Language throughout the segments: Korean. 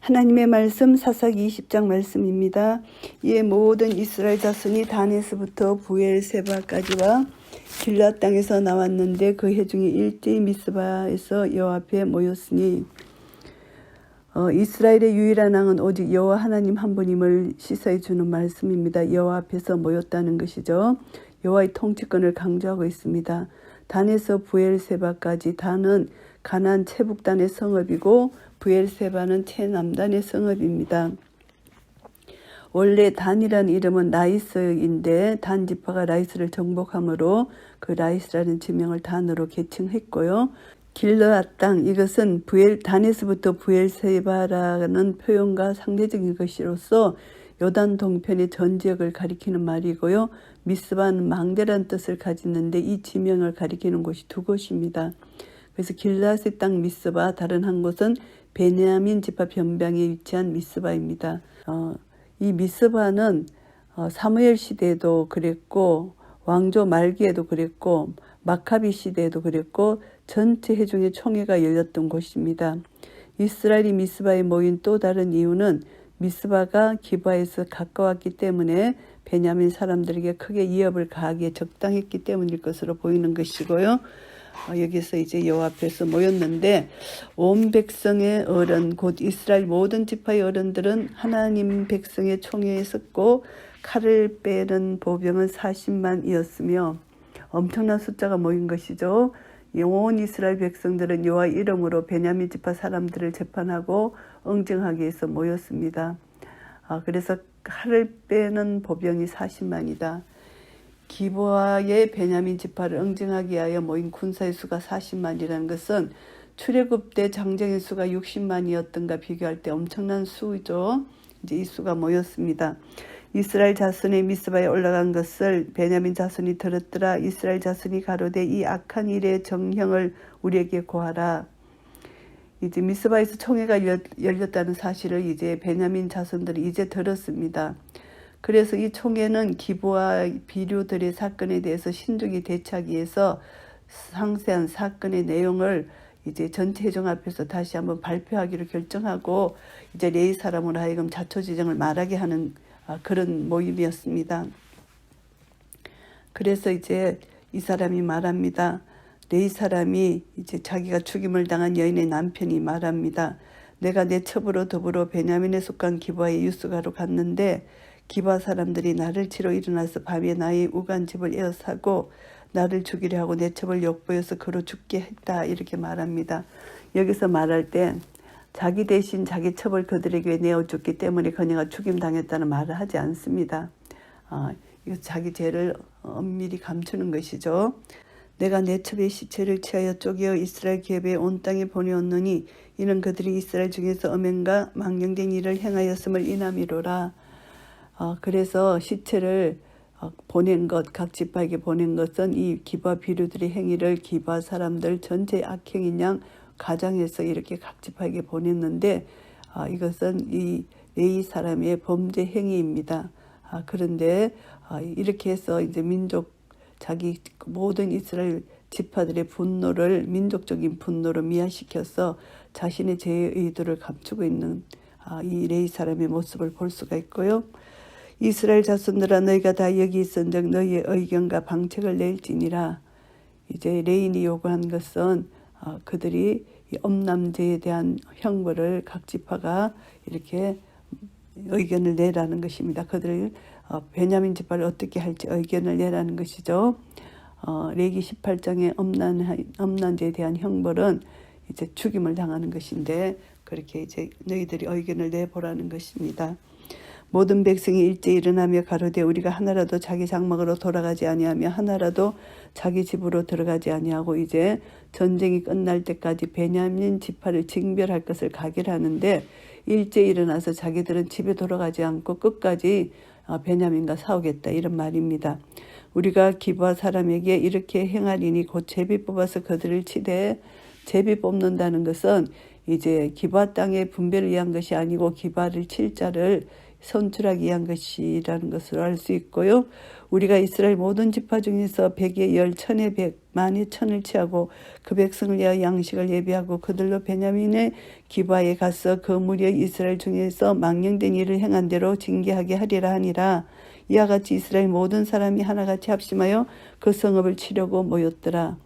하나님의 말씀 사사기 20장 말씀입니다. 이에 모든 이스라엘 자손이 단에서부터 부엘세바까지와 길앗 땅에서 나왔는데 그 해중에 일제히 미스바에서 여호와 앞에 모였으니 이스라엘의 유일한 왕은 오직 여호와 하나님 한 분임을 시사해 주는 말씀입니다. 여호와 앞에서 모였다는 것이죠. 여호와의 통치권을 강조하고 있습니다. 단에서 부엘세바까지, 단은 가나안 최북단의 성읍이고 부엘세바는 최남단의 성읍입니다. 원래 단이라는 이름은 라이스인데 단 지파가 라이스를 정복함으로 그 라이스라는 지명을 단으로 개칭했고요. 길르앗 땅, 이것은 단에서부터 부엘세바라는 표현과 상대적인 것으로서 요단 동편의 전 지역을 가리키는 말이고요. 미스바는 망대라는 뜻을 가지는데 이 지명을 가리키는 곳이 두 곳입니다. 그래서 길르앗의 땅 미스바, 다른 한 곳은 베냐민 지파 변방에 위치한 미스바입니다. 이 미스바는 사무엘 시대에도 그랬고 왕조 말기에도 그랬고 마카비 시대에도 그랬고 전체 회중의 총회가 열렸던 곳입니다. 이스라엘이 미스바에 모인 또 다른 이유는 미스바가 기브아에서 가까웠기 때문에 베냐민 사람들에게 크게 위협을 가하기에 적당했기 때문일 것으로 보이는 것이고요. 여기서 이제 여호와 앞에서 모였는데 온 백성의 어른 곧 이스라엘 모든 지파의 어른들은 하나님 백성의 총회에 섰고 칼을 빼는 보병은 40만이었으며 엄청난 숫자가 모인 것이죠. 온 이스라엘 백성들은 여호와 이름으로 베냐민 지파 사람들을 재판하고 응징하기 위해서 모였습니다. 그래서 칼을 빼는 보병이 40만이다. 기브아의 베냐민 지파를 응징하기 위하여 모인 군사의 수가 40만이라는 것은 출애굽 때 장정의 수가 60만이었던가 비교할 때 엄청난 수죠. 이제 이 수가 모였습니다. 이스라엘 자손의 미스바에 올라간 것을 베냐민 자손이 들었더라. 이스라엘 자손이 가로되 이 악한 일의 정형을 우리에게 고하라. 이제 미스바에서 총회가 열렸다는 사실을 이제 베냐민 자손들이 이제 들었습니다. 그래서 이 총회는 기브아 비류들의 사건에 대해서 신중히 대처하기 위해서 상세한 사건의 내용을 이제 전체 회중 앞에서 다시 한번 발표하기로 결정하고 이제 레위 사람으로 하여금 자초지정을 말하게 하는 그런 모임이었습니다. 그래서 이제 이 사람이 말합니다. 레위 사람이 이제 자기가 죽임을 당한 여인의 남편이 말합니다. 내가 내 첩으로 더불어 베냐민에 속한 기브아의 유스가로 갔는데 기브아 사람들이 나를 치러 일어나서 밤에 나의 우간집을 에워싸고 나를 죽이려 하고 내 첩을 욕보여서 그로 죽게 했다. 이렇게 말합니다. 여기서 말할 때 자기 대신 자기 첩을 그들에게 내어줬기 때문에 그녀가 죽임당했다는 말을 하지 않습니다. 이거 자기 죄를 엄밀히 감추는 것이죠. 내가 내 첩의 시체를 취하여 쪼개어 이스라엘 기업에 온 땅에 보내었느니 이는 그들이 이스라엘 중에서 음행과 망령된 일을 행하였음을 인함이로라. 그래서 시체를 보낸 것, 각 지파에게 보낸 것은 이 기브아 비류들의 행위를 기브아 사람들 전체 악행인 양 가장해서 이렇게 각 지파에게 보냈는데 이것은 이 레위 사람의 범죄 행위입니다. 그런데 이렇게 해서 이제 자기 모든 이스라엘 지파들의 분노를 민족적인 분노로 미화시켜서 자신의 죄의 의도를 감추고 있는 이 레위 사람의 모습을 볼 수가 있고요. 이스라엘 자손들아 너희가 다 여기 있은즉 너희의 의견과 방책을 낼지니라. 이제 레인이 요구한 것은 그들이 이 엄남죄에 대한 형벌을 각 지파가 이렇게 의견을 내라는 것입니다. 그들을 베냐민 지파를 어떻게 할지 의견을 내라는 것이죠. 레기 18장의 엄난죄에 대한 형벌은 이제 죽임을 당하는 것인데 그렇게 이제 너희들이 의견을 내보라는 것입니다. 모든 백성이 일제히 일어나며 가로되 우리가 하나라도 자기 장막으로 돌아가지 아니하며 하나라도 자기 집으로 들어가지 아니하고 이제 전쟁이 끝날 때까지 베냐민 지파를 징별할 것을 각일하는데 일제히 일어나서 자기들은 집에 돌아가지 않고 끝까지 베냐민과 싸우겠다 이런 말입니다. 우리가 기브아 사람에게 이렇게 행하리니 곧 제비 뽑아서 그들을 치되 제비 뽑는다는 것은 이제 기브아 땅의 분배를 위한 것이 아니고 기브아를 칠 자를 선출하기 위한 것이라는 것을 알 수 있고요. 우리가 이스라엘 모든 지파 중에서 100의 10, 1000의 100, 만의 1000을 취하고 그 백성을 위하여 양식을 예비하고 그들로 베냐민의 기바에 가서 그 무리의 이스라엘 중에서 망령된 일을 행한 대로 징계하게 하리라 하니라. 이와 같이 이스라엘 모든 사람이 하나같이 합심하여 그 성읍을 치려고 모였더라.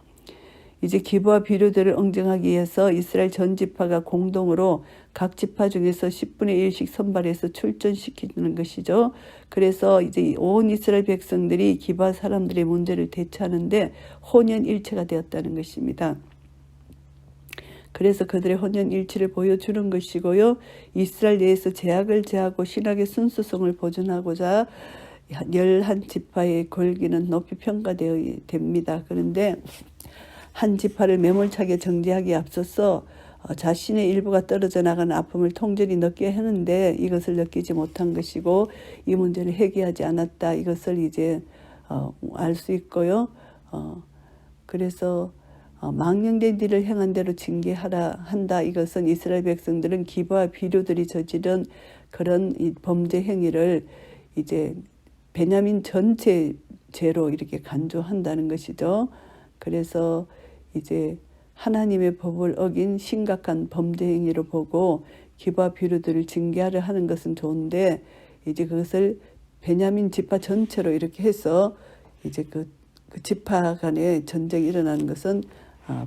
이제 기브와 비료들을 응징하기 위해서 이스라엘 전 지파가 공동으로 각 지파 중에서 10분의 1씩 선발해서 출전시키는 것이죠. 그래서 이제 온 이스라엘 백성들이 기브와 사람들의 문제를 대처하는데 혼연일체가 되었다는 것입니다. 그래서 그들의 혼연일치를 보여주는 것이고요. 이스라엘 내에서 제약을 제하고 신학의 순수성을 보존하고자 11지파의 권기는 높이 평가되어야 됩니다. 그런데 한 지파를 매몰차게 정지하기에 앞서서 자신의 일부가 떨어져 나가는 아픔을 통절히 느껴야 하는데 이것을 느끼지 못한 것이고 이 문제를 해결하지 않았다. 이것을 이제 알 수 있고요. 그래서 망령된 일을 행한 대로 징계하라 한다. 이것은 이스라엘 백성들은 기브와 비료들이 저지른 그런 이 범죄 행위를 이제 베냐민 전체 죄로 이렇게 간주한다는 것이죠. 그래서 이제 하나님의 법을 어긴 심각한 범죄 행위로 보고 기브와 비료들을 징계하려 하는 것은 좋은데 이제 그것을 베냐민 지파 전체로 이렇게 해서 이제 그 지파 간의 전쟁이 일어나는 것은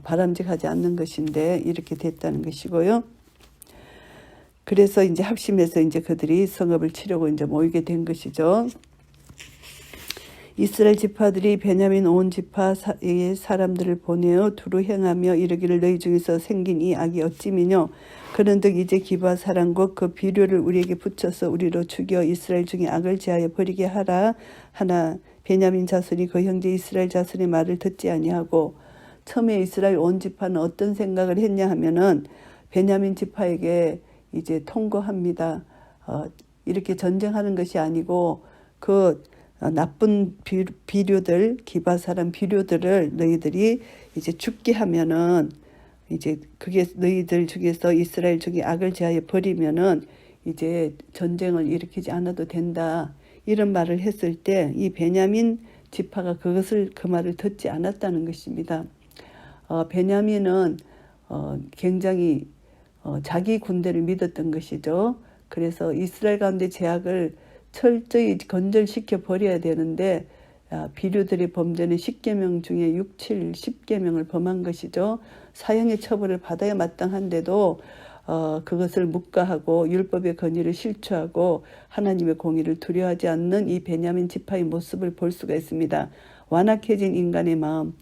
바람직하지 않는 것인데 이렇게 됐다는 것이고요. 그래서 이제 합심해서 이제 그들이 성읍을 치려고 이제 모이게 된 것이죠. 이스라엘 지파들이 베냐민 온 지파의 사람들을 보내어 두루 행하며 이르기를 너희 중에서 생긴 이 악이 어찌미뇨. 그런즉 이제 기브와 사람과 그 비료를 우리에게 붙여서 우리로 죽여 이스라엘 중에 악을 제하여 버리게 하라 하나 베냐민 자손이 그 형제 이스라엘 자손의 말을 듣지 아니하고 처음에 이스라엘 온 지파는 어떤 생각을 했냐 하면은 베냐민 지파에게 이제 통고합니다. 이렇게 전쟁하는 것이 아니고 그 나쁜 비료들, 기브와 사람 비료들을 너희들이 이제 죽게 하면은 이제 그게 너희들 중에서 이스라엘 중에 악을 제하여 버리면은 이제 전쟁을 일으키지 않아도 된다. 이런 말을 했을 때 이 베냐민 지파가 그 말을 듣지 않았다는 것입니다. 베냐민은 굉장히 자기 군대를 믿었던 것이죠. 그래서 이스라엘 가운데 제약을 철저히 건절시켜 버려야 되는데 비류들의 범죄는 10계명 중에 6, 7, 10계명을 범한 것이죠. 사형의 처벌을 받아야 마땅한데도 그것을 묵과하고 율법의 권위를 실추하고 하나님의 공의를 두려워하지 않는 이 베냐민 지파의 모습을 볼 수가 있습니다. 완악해진 인간의 마음,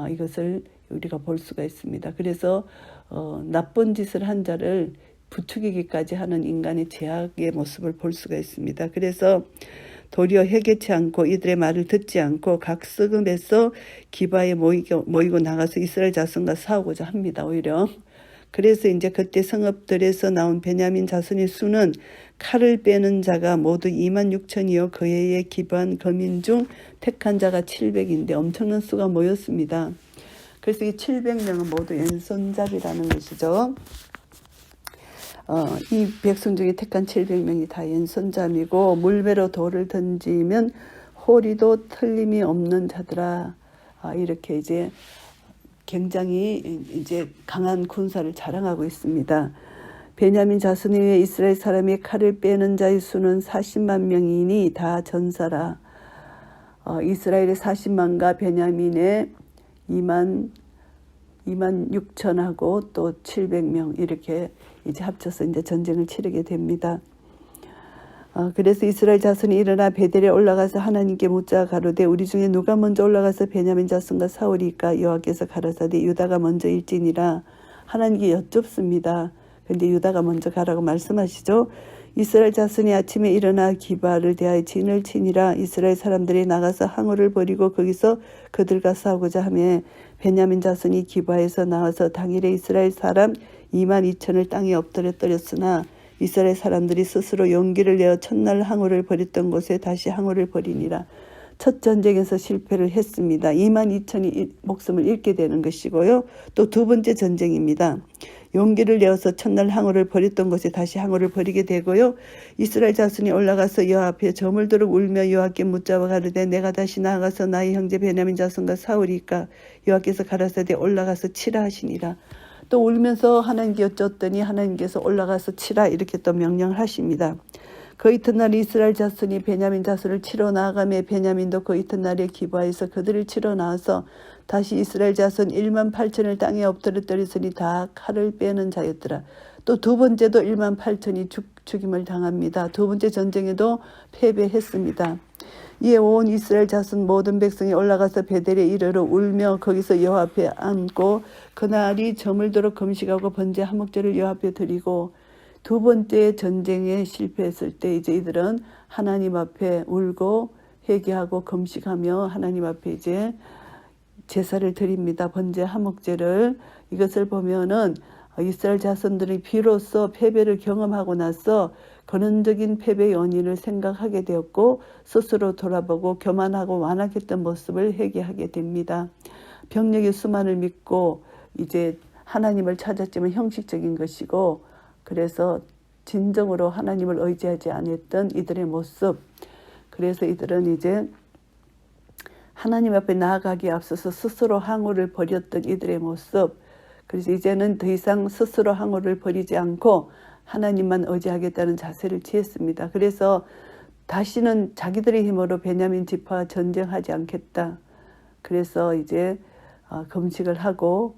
이것을 우리가 볼 수가 있습니다. 그래서 나쁜 짓을 한 자를 부추기기까지 하는 인간의 제약의 모습을 볼 수가 있습니다. 그래서 도리어 회개치 않고 이들의 말을 듣지 않고 각 성읍에서 기바에 모이고 나가서 이스라엘 자손과 싸우고자 합니다. 오히려. 그래서 이제 그때 성읍들에서 나온 베냐민 자손의 수는 칼을 빼는 자가 모두 26,000이요 그 해에 기반 거민 중 택한 자가 700인데 엄청난 수가 모였습니다. 그래서 이 700명은 모두 왼손잡이라는 것이죠. 이 백성 중에 택한 700명이 다 왼손잡이고 물배로 돌을 던지면 호리도 틀림이 없는 자들아. 이렇게 이제 굉장히 이제 강한 군사를 자랑하고 있습니다. 베냐민 자손에 의해 이스라엘 사람이 칼을 빼는 자의 수는 40만 명이니 다 전사라. 이스라엘의 40만과 베냐민의 2만 6천하고 또 700명 이렇게 이제 합쳐서 이제 전쟁을 치르게 됩니다. 그래서 이스라엘 자손이 일어나 베델에 올라가서 하나님께 묻자 가로되 우리 중에 누가 먼저 올라가서 베냐민 자손과 싸우리까 여호와께서 가라사대 유다가 먼저 일지니라. 하나님께 여쭙습니다. 그런데 유다가 먼저 가라고 말씀하시죠. 이스라엘 자손이 아침에 일어나 기바를 대하여 진을 치니라. 이스라엘 사람들이 나가서 항우를 버리고 거기서 그들과 싸우고자 하며 베냐민 자손이 기바에서 나와서 당일에 이스라엘 사람 22,000을 땅에 엎드려 떨었으나 이스라엘 사람들이 스스로 용기를 내어 첫날 항우를 벌였던 곳에 다시 항우를 벌이니라. 첫 전쟁에서 실패를 했습니다. 22,000이 목숨을 잃게 되는 것이고요. 또 두 번째 전쟁입니다. 용기를 내어서 첫날 항우를 버렸던 곳에 다시 항우를 버리게 되고요. 이스라엘 자손이 올라가서 여호와 앞에 저물도록 울며 여호와께 묻자와 가르되 내가 다시 나아가서 나의 형제 베냐민 자손과 싸우리까 여호와께서 가라사대 올라가서 치라 하시니라. 또 울면서 하나님께 여쭙더니 하나님께서 올라가서 치라 이렇게 또 명령을 하십니다. 그 이튿날 이스라엘 자손이 베냐민 자손을 치러 나아가며 베냐민도 그 이튿날에 기브아에서 그들을 치러 나와서 다시 이스라엘 자손 1만 8천을 땅에 엎드렸더니 다 칼을 빼는 자였더라. 또 두 번째도 1만 8천이 죽임을 당합니다. 두 번째 전쟁에도 패배했습니다. 이에 온 이스라엘 자손 모든 백성이 올라가서 베델에 이르러 울며 거기서 여호와 앞에 앉고 그날이 저물도록 금식하고 번제 화목제를 여호와 앞에 드리고 두 번째 전쟁에 실패했을 때 이제 이들은 하나님 앞에 울고 회개하고 금식하며 하나님 앞에 이제 제사를 드립니다. 번제 화목제를. 이것을 보면은 이스라엘 자손들이 비로소 패배를 경험하고 나서 근원적인 패배의 원인을 생각하게 되었고 스스로 돌아보고 교만하고 완악했던 모습을 회개하게 됩니다. 병력의 수만을 믿고 이제 하나님을 찾았지만 형식적인 것이고 그래서 진정으로 하나님을 의지하지 않았던 이들의 모습. 그래서 이들은 이제 하나님 앞에 나아가기에 앞서서 스스로 항우를 버렸던 이들의 모습. 그래서 이제는 더 이상 스스로 항우를 버리지 않고 하나님만 의지하겠다는 자세를 취했습니다. 그래서 다시는 자기들의 힘으로 베냐민 지파와 전쟁하지 않겠다. 그래서 이제 금식을 하고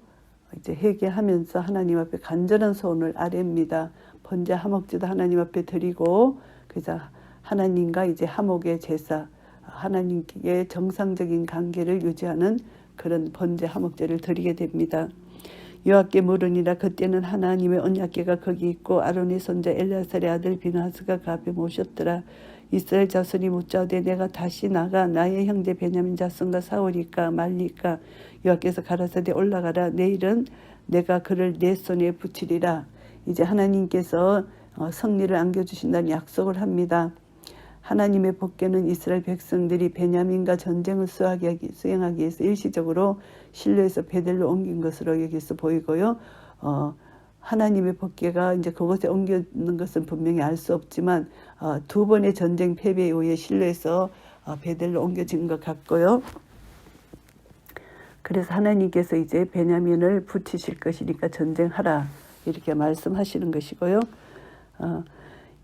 이제 회개하면서 하나님 앞에 간절한 소원을 아뢰입니다. 번제 화목제도 하나님 앞에 드리고 그래서 하나님과 이제 화목의 제사, 하나님께 정상적인 관계를 유지하는 그런 번제 화목제를 드리게 됩니다. 여호와께 물으니라. 그때는 하나님의 언약궤가 거기 있고 아론의 손자 엘리아살의 아들 비나하스가 그 앞에 모셨더라. 이스라엘 자손이 묻자오되 내가 다시 나가 나의 형제 베냐민 자손과 싸우리까 말리까 여호와께서 가라사대 올라가라. 내일은 내가 그를 내 손에 붙이리라. 이제 하나님께서 승리를 안겨주신다는 약속을 합니다. 하나님의 법궤는 이스라엘 백성들이 베냐민과 전쟁을 수행하기 위해서 일시적으로 실로에서 베델로 옮긴 것으로 여기서 보이고요. 하나님의 법궤가 이제 그곳에 옮기는 것은 분명히 알 수 없지만 두 번의 전쟁 패배 이후에 실로에서 베델로 옮겨진 것 같고요. 그래서 하나님께서 이제 베냐민을 붙이실 것이니까 전쟁하라 이렇게 말씀하시는 것이고요.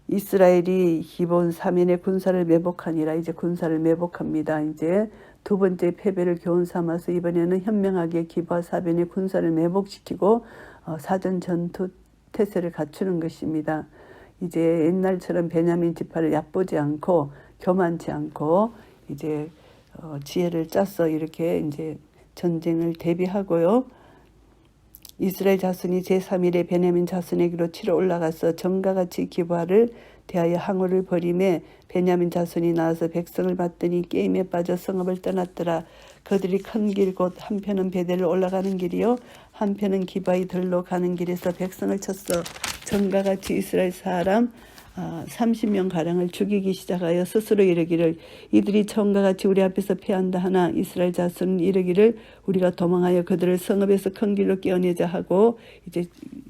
이스라엘이 기본 3년의 군사를 매복하니라. 이제 군사를 매복합니다. 이제 두 번째 패배를 교훈 삼아서 이번에는 현명하게 기브아 사변의 군사를 매복시키고 사전 전투 태세를 갖추는 것입니다. 이제 옛날처럼 베냐민 지파를 얕보지 않고 교만치 않고 이제 지혜를 짜서 이렇게 이제 전쟁을 대비하고요. 이스라엘 자손이 제3일에 베냐민 자손에게로 치러 올라가서 전과 같이 기브아를 대하여 항우를 벌이매 베냐민 자손이 나와서 백성을 봤더니 게임에 빠져 성읍을 떠났더라. 그들이 큰 길 곧 한편은 베델로 올라가는 길이요 한편은 기브아의 들로 가는 길에서 백성을 쳤어. 전과 같이 이스라엘 사람 30명 가량을 죽이기 시작하여 스스로 이르기를 이들이 처음과 같이 우리 앞에서 패한다 하나 이스라엘 자손은 이르기를 우리가 도망하여 그들을 성읍에서 큰 길로 끼어내자 하고 이제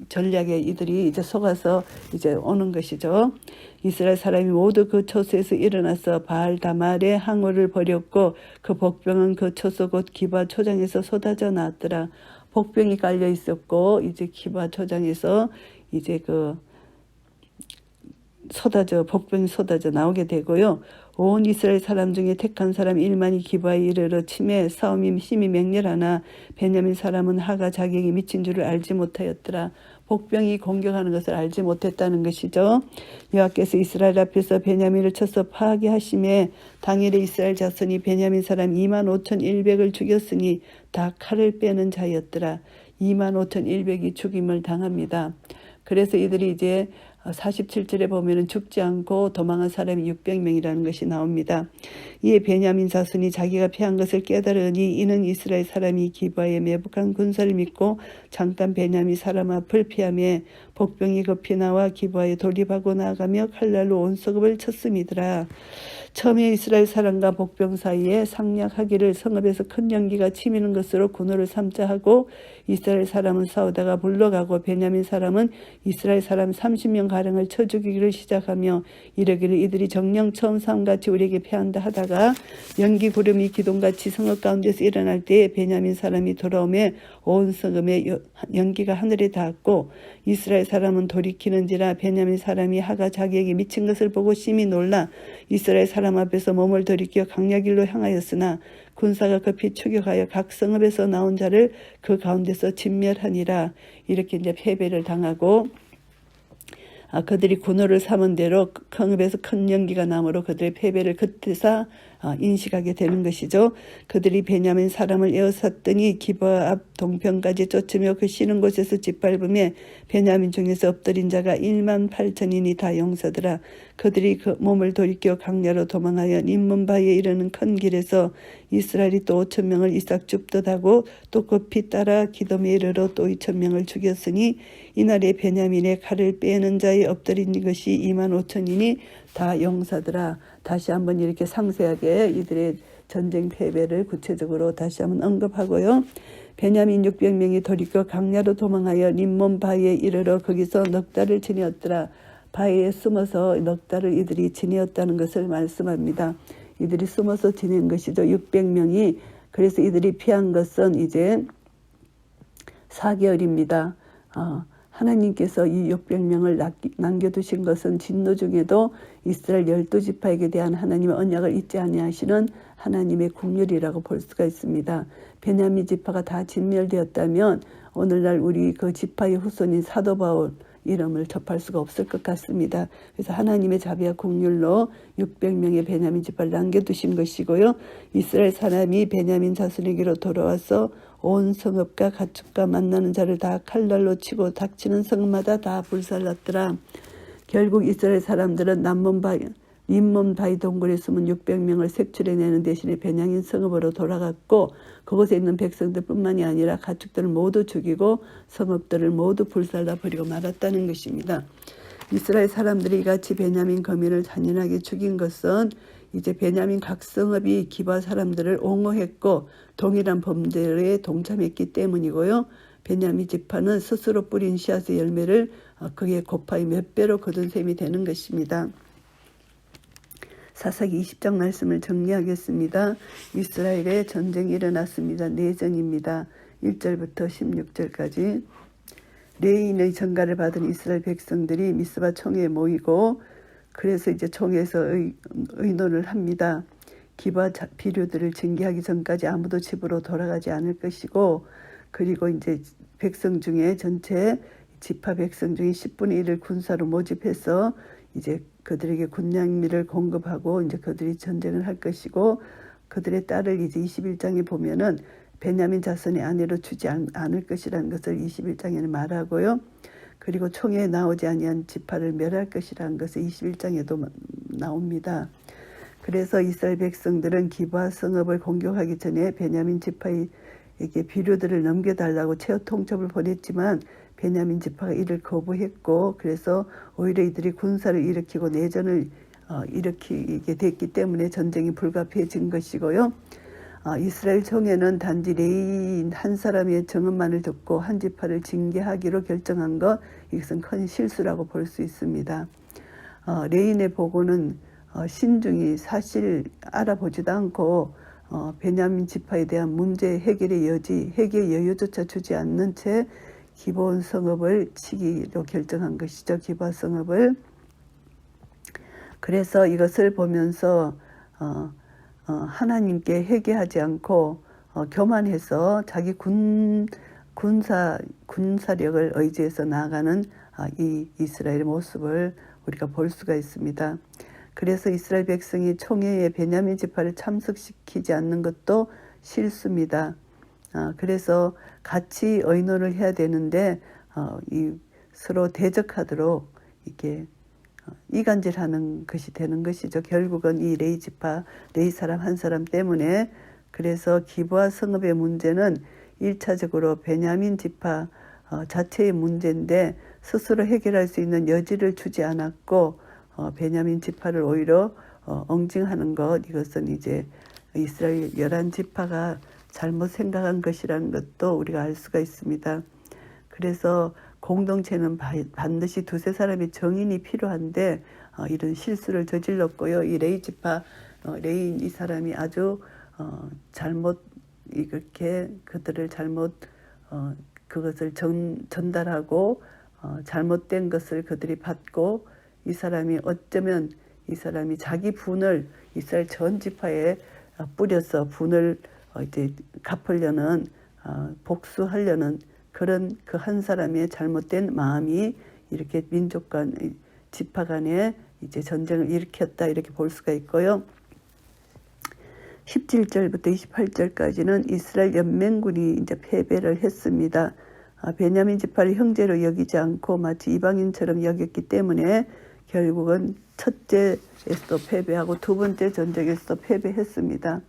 전략에 이들이 이제 속아서 이제 오는 것이죠. 이스라엘 사람이 모두 그 초소에서 일어나서 바알 다말의 항우를 벌였고 그 복병은 그 초소 곧 기브아 초장에서 쏟아져 나왔더라. 복병이 깔려 있었고 이제 기브아 초장에서 이제 그 복병이 쏟아져 나오게 되고요. 온 이스라엘 사람 중에 택한 사람 1만이 기브아에 이르러 치매 싸움이 심히 맹렬하나 베냐민 사람은 하가 자격이 미친 줄을 알지 못하였더라. 복병이 공격하는 것을 알지 못했다는 것이죠. 여호와께서 이스라엘 앞에서 베냐민을 쳐서 파괴하심에 당일에 이스라엘 자손이 베냐민 사람 25,100을 죽였으니 다 칼을 빼는 자였더라. 25,100이 죽임을 당합니다. 그래서 이들이 이제 47절에 보면은 죽지 않고 도망한 사람이 600명이라는 것이 나옵니다. 이에 베냐민 자손이 자기가 패한 것을 깨달으니 이는 이스라엘 사람이 기브아에 매복한 군사를 믿고 잠깐 베냐민 사람 앞을 피하며 복병이 급히 나와 기브아에 돌입하고 나아가며 칼날로 온 성읍을 쳤음이더라. 처음에 이스라엘 사람과 복병 사이에 상략하기를 성읍에서 큰 연기가 치미는 것으로 군호를 삼자 하고 이스라엘 사람은 싸우다가 물러가고 베냐민 사람은 이스라엘 사람 30명 가량을 쳐 죽이기를 시작하며 이르기를 이들이 정령 처음 싸움같이 우리에게 패한다 하다가 연기 구름이 기둥같이 성읍 가운데서 일어날 때에 베냐민 사람이 돌아오며 온 성읍에 연기가 하늘에 닿았고 이스라엘 사람은 돌이키는지라 베냐민 사람이 하가 자기에게 미친 것을 보고 심히 놀라 이스라엘 사람 앞에서 몸을 돌이켜 강야길로 향하였으나 군사가 급히 추격하여 각 성읍에서 나온 자를 그 가운데서 진멸하니라. 이렇게 이제 패배를 당하고 그들이 군호를 삼은 대로 성읍에서 큰 연기가 나므로 그들의 패배를 그때서 인식하게 되는 것이죠. 그들이 베냐민 사람을 에워쌌더니 기브아 앞 동편까지 쫓으며 그 쉬는 곳에서 짓밟으며 베냐민 중에서 엎드린 자가 18,000인이 다 용사더라. 그들이 그 몸을 돌이켜 강야로 도망하여 림몬바에 이르는 큰 길에서 이스라엘이 또 5,000명을 이삭 줍듯하고 또 급히 따라 기돔에 이르러 또 2,000명을 죽였으니 이날에 베냐민의 칼을 빼는 자의 엎드린 것이 25,000인이 다 용사더라. 다시 한번 이렇게 상세하게 이들의 전쟁 패배를 구체적으로 다시 한번 언급하고요. 베냐민 600명이 돌이켜 강야로 도망하여 림몬바에 이르러 거기서 넉 달을 지내었더라. 바위에 숨어서 넉 달을 이들이 지내었다는 것을 말씀합니다. 이들이 숨어서 지낸 것이죠. 600명이. 그래서 이들이 피한 것은 이제 4개월입니다. 하나님께서 이 600명을 남겨두신 것은 진노 중에도 이스라엘 12지파에게 대한 하나님의 언약을 잊지 아니하시는 하나님의 국률이라고 볼 수가 있습니다. 베냐민 지파가 다 진멸되었다면 오늘날 우리 그 지파의 후손인 사도 바울 이름을 접할 수가 없을 것 같습니다. 그래서 하나님의 자비와 국률로 600명의 베냐민 지파를 남겨두신 것이고요. 이스라엘 사람이 베냐민 자손에게로 돌아와서 온 성읍과 가축과 만나는 자를 다 칼날로 치고 닥치는 성읍마다 다 불살랐더라. 결국 이스라엘 사람들은 림몬바위 동굴에 숨은 600명을 색출해내는 대신에 베냐민 성읍으로 돌아갔고 그곳에 있는 백성들 뿐만이 아니라 가축들을 모두 죽이고 성읍들을 모두 불살라 버리고 말았다는 것입니다. 이스라엘 사람들이 이같이 베냐민 거민을 잔인하게 죽인 것은 이제 베냐민 각 성읍이 기브아 사람들을 옹호했고 동일한 범죄에 동참했기 때문이고요. 베냐민 지파는 스스로 뿌린 씨앗의 열매를 그의 곱하기 몇 배로 거둔 셈이 되는 것입니다. 사사기 20장 말씀을 정리하겠습니다. 이스라엘에 전쟁이 일어났습니다. 내전입니다. 1절부터 16절까지. 레인의 전가를 받은 이스라엘 백성들이 미스바 총회에 모이고 그래서 이제 총회에서 의논을 합니다. 기브아 비류들을 징계하기 전까지 아무도 집으로 돌아가지 않을 것이고 그리고 이제 백성 중에 전체 지파 백성 중에 10분의 1을 군사로 모집해서 이제 그들에게 군량미를 공급하고 이제 그들이 전쟁을 할 것이고 그들의 딸을 이제 21장에 보면은 베냐민 자손의 아내로 주지 않을 것이라는 것을 21장에는 말하고요. 그리고 총회에 나오지 아니한 지파를 멸할 것이라는 것을 21장에도 나옵니다. 그래서 이스라엘 백성들은 기브아 성읍을 공격하기 전에 베냐민 지파에게 비료들을 넘겨달라고 최후 통첩을 보냈지만 베냐민 지파가 이를 거부했고 그래서 오히려 이들이 군사를 일으키고 내전을 일으키게 됐기 때문에 전쟁이 불가피해진 것이고요. 이스라엘 총회는 단지 레인 한 사람의 증언만을 듣고 한 지파를 징계하기로 결정한 것, 이것은 큰 실수라고 볼 수 있습니다. 레인의 보고는 신중히 사실 알아보지도 않고 베냐민 지파에 대한 문제 해결의 여유조차 주지 않는 채 기브온 성읍을 치기로 결정한 것이죠. 기브아 성읍을. 그래서 이것을 보면서 하나님께 회개하지 않고 교만해서 자기 군사력을 의지해서 나아가는 이 이스라엘의 모습을 우리가 볼 수가 있습니다. 그래서 이스라엘 백성이 총회에 베냐민 지파를 참석시키지 않는 것도 실수입니다. 그래서 같이 의논을 해야 되는데 서로 대적하도록 이게 이간질하는 것이 되는 것이죠. 결국은 이 레위 지파, 레위 사람 한 사람 때문에. 그래서 기부와 성읍의 문제는 1차적으로 베냐민 지파 자체의 문제인데 스스로 해결할 수 있는 여지를 주지 않았고 베냐민 지파를 오히려 엉징하는 것, 이것은 이제 이스라엘 11지파가 잘못 생각한 것이라는 것도 우리가 알 수가 있습니다. 그래서 공동체는 반드시 두세 사람의 정인이 필요한데 이런 실수를 저질렀고요. 이 레위 지파 레인 이 사람이 아주 잘못 이렇게 그들을 잘못 그것을 전달하고 잘못된 것을 그들이 받고 이 사람이 어쩌면 이 사람이 자기 분을 이스라엘 전 지파에 뿌려서 분을 이제 갚으려는 복수하려는 그런 그 한 사람의 잘못된 마음이 이렇게 민족 간 지파 간에 이제 전쟁을 일으켰다 이렇게 볼 수가 있고요. 17절부터 28절까지는 이스라엘 연맹군이 이제 패배를 했습니다. 베냐민 지파를 형제로 여기지 않고 마치 이방인처럼 여겼기 때문에 결국은 첫째에서도 패배하고 두 번째 전쟁에서도 패배했습니다.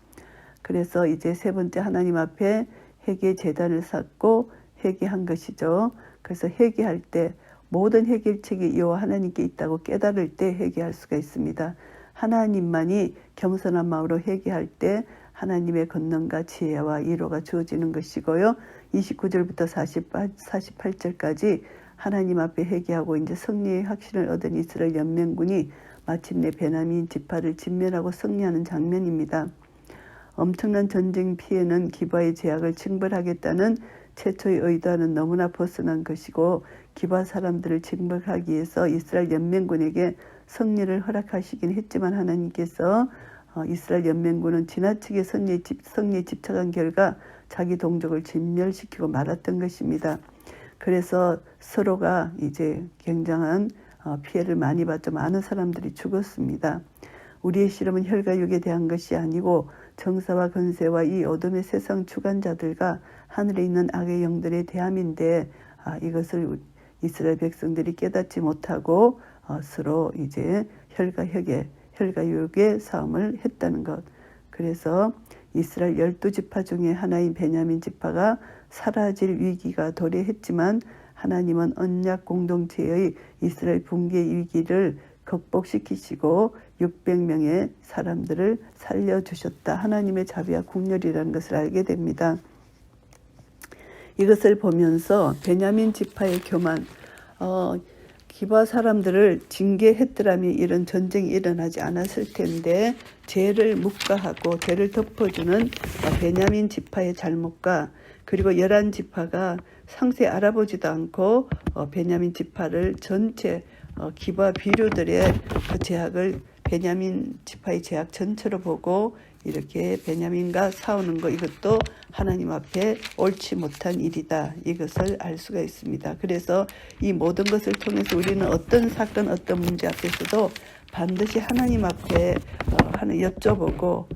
그래서 이제 세 번째 하나님 앞에 회개 제단을 쌓고 회개한 것이죠. 그래서 회개할 때 모든 해결책이 여호와 하나님께 있다고 깨달을 때 회개할 수가 있습니다. 하나님만이 겸손한 마음으로 회개할 때 하나님의 권능과 지혜와 위로가 주어지는 것이고요. 29절부터 48절까지 하나님 앞에 회개하고 이제 승리의 확신을 얻은 이스라엘 연맹군이 마침내 베냐민 지파를 진멸하고 승리하는 장면입니다. 엄청난 전쟁 피해는 기바의 제약을 징벌하겠다는 최초의 의도와는 너무나 벗어난 것이고 기바 사람들을 징벌하기 위해서 이스라엘 연맹군에게 승리를 허락하시긴 했지만 하나님께서 이스라엘 연맹군은 지나치게 승리에 집착한 결과 자기 동족을 진멸시키고 말았던 것입니다. 그래서 서로가 이제 굉장한 피해를 많이 받죠. 많은 사람들이 죽었습니다. 우리의 씨름은 혈과 육에 대한 것이 아니고 정사와 권세와 이 어둠의 세상 주관자들과 하늘에 있는 악의 영들의 대함인데 이것을 이스라엘 백성들이 깨닫지 못하고 서로 이제 혈과 육의 싸움을 했다는 것. 그래서 이스라엘 12지파 중에 하나인 베냐민 지파가 사라질 위기가 도래했지만 하나님은 언약 공동체의 이스라엘 붕괴 위기를 극복시키시고 600명의 사람들을 살려주셨다. 하나님의 자비와 국률이라는 것을 알게 됩니다. 이것을 보면서 베냐민 지파의 교만, 기바 사람들을 징계했더라면 이런 전쟁이 일어나지 않았을 텐데 죄를 묵과하고 죄를 덮어주는 베냐민 지파의 잘못과 그리고 11지파가 상세 알아보지도 않고 베냐민 지파를 전체 기바 비류들의 그 제약을 베냐민 지파의 제약 전체로 보고 이렇게 베냐민과 싸우는 것, 이것도 하나님 앞에 옳지 못한 일이다. 이것을 알 수가 있습니다. 그래서 이 모든 것을 통해서 우리는 어떤 사건, 어떤 문제 앞에서도 반드시 하나님 앞에 여쭤보고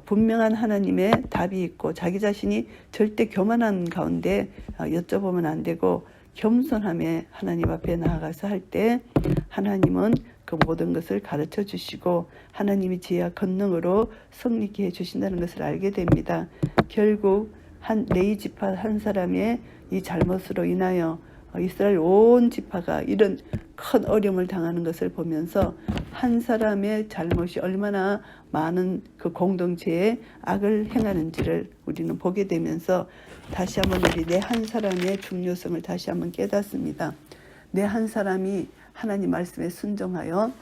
분명한 하나님의 답이 있고 자기 자신이 절대 교만한 가운데 여쭤보면 안 되고 겸손함에 하나님 앞에 나아가서 할 때 하나님은 그 모든 것을 가르쳐 주시고 하나님이 지혜와 권능으로 승리케 해 주신다는 것을 알게 됩니다. 결국 한 레위 지파 한 사람의 이 잘못으로 인하여 이스라엘 온 지파가 이런 큰 어려움을 당하는 것을 보면서 한 사람의 잘못이 얼마나 많은 그 공동체에 악을 행하는지를 우리는 보게 되면서 다시 한번 우리 내 한 사람의 중요성을 다시 한번 깨닫습니다. 내 한 사람이 하나님 말씀에 순종하여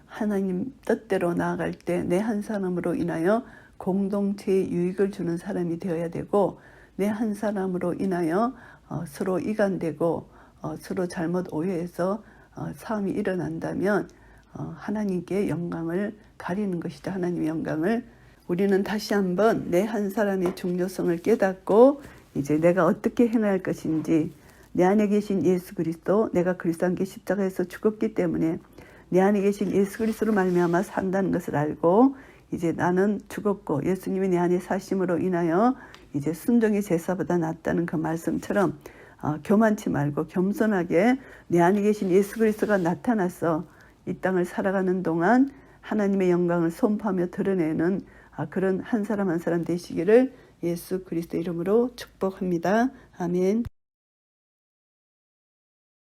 하나님 뜻대로 나아갈 때 내 한 사람으로 인하여 공동체에 유익을 주는 사람이 되어야 되고 내 한 사람으로 인하여 서로 이간되고 서로 잘못 오해해서 싸움이 일어난다면 하나님께 영광을 가리는 것이죠. 하나님의 영광을. 우리는 다시 한번 내 한 사람의 중요성을 깨닫고 이제 내가 어떻게 행할 것인지 내 안에 계신 예수 그리스도, 내가 그리스도 함께 십자가에서 죽었기 때문에 내 안에 계신 예수 그리스도로 말미암아 산다는 것을 알고 이제 나는 죽었고 예수님이 내 안에 사심으로 인하여 이제 순종의 제사보다 낫다는 그 말씀처럼 교만치 말고 겸손하게 내 안에 계신 예수 그리스도가 나타나서 이 땅을 살아가는 동안 하나님의 영광을 선포하며 드러내는 그런 한 사람 한 사람 되시기를 예수 그리스도 이름으로 축복합니다. 아멘.